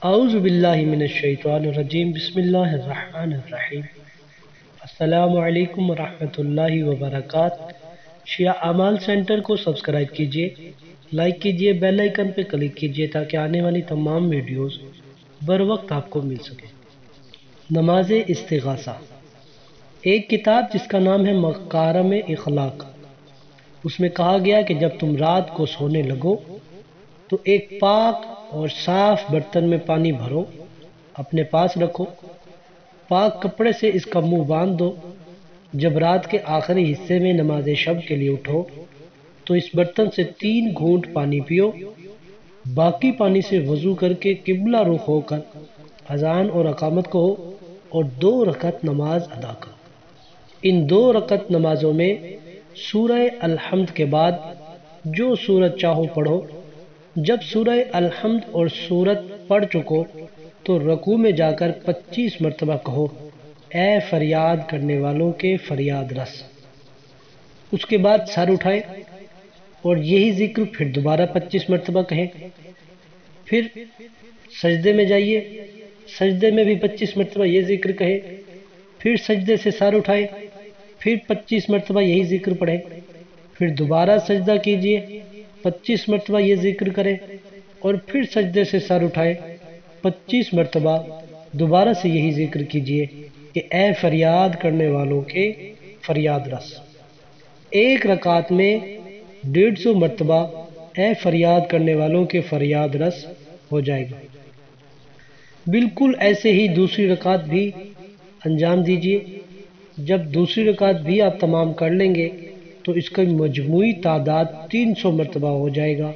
اعوذ باللہ من الشیطان الرجیم بسم اللہ الرحمن الرحیم السلام علیکم ورحمۃ اللہ وبرکاتہ۔ شیعہ اعمال سینٹر کو سبسکرائب کیجیے، لائک کیجیے، بیل آئیکن پہ کلک کیجیے تاکہ آنے والی تمام ویڈیوز بر وقت آپ کو مل سکے۔ نماز استغاثہ، ایک کتاب جس کا نام ہے مکارم اخلاق، اس میں کہا گیا کہ جب تم رات کو سونے لگو تو ایک پاک اور صاف برتن میں پانی بھرو، اپنے پاس رکھو، پاک کپڑے سے اس کا منہ باندھ دو۔ جب رات کے آخری حصے میں نماز شب کے لیے اٹھو تو اس برتن سے 3 گھونٹ پانی پیو، باقی پانی سے وضو کر کے قبلہ رخ ہو کر اذان اور اقامت کہو اور 2 رکعت نماز ادا کرو۔ ان 2 رکعت نمازوں میں سورہ الحمد کے بعد جو سورت چاہو پڑھو۔ جب سورہ الحمد اور سورت پڑھ چکو تو رکوع میں جا کر 25 مرتبہ کہو، اے فریاد کرنے والوں کے فریاد رس۔ اس کے بعد سر اٹھائے اور یہی ذکر پھر دوبارہ 25 مرتبہ کہیں۔ پھر سجدے میں جائیے، سجدے میں بھی 25 مرتبہ یہ ذکر کہے۔ پھر سجدے سے سر اٹھائے، پھر 25 مرتبہ یہی ذکر پڑھے۔ پھر دوبارہ سجدہ کیجیے، 25 مرتبہ یہ ذکر کرے اور پھر سجدے سے سر اٹھائے، 25 مرتبہ دوبارہ سے یہی ذکر کیجیے کہ اے فریاد کرنے والوں کے فریاد رس۔ ایک رکعت میں 150 مرتبہ اے فریاد کرنے والوں کے فریاد رس ہو جائے گا۔ بالکل ایسے ہی دوسری رکعت بھی انجام دیجیے۔ جب دوسری رکعت بھی آپ تمام کر لیں گے تو اس کا مجموعی تعداد 300 مرتبہ ہو جائے گا۔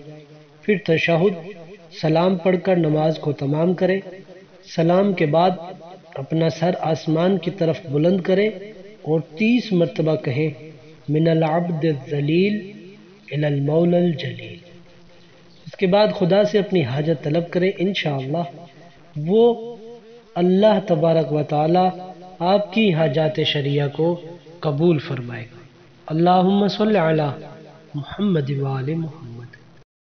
پھر تشہد، سلام پڑھ کر نماز کو تمام کریں۔ سلام کے بعد اپنا سر آسمان کی طرف بلند کریں اور 30 مرتبہ کہیں، من العبد الذلیل الی المولا الجلیل۔ اس کے بعد خدا سے اپنی حاجت طلب کریں، انشاءاللہ وہ اللہ تبارک و تعالی آپ کی حاجات شرعیہ کو قبول فرمائے گا۔ اللہم صلی علی محمد و آل محمد۔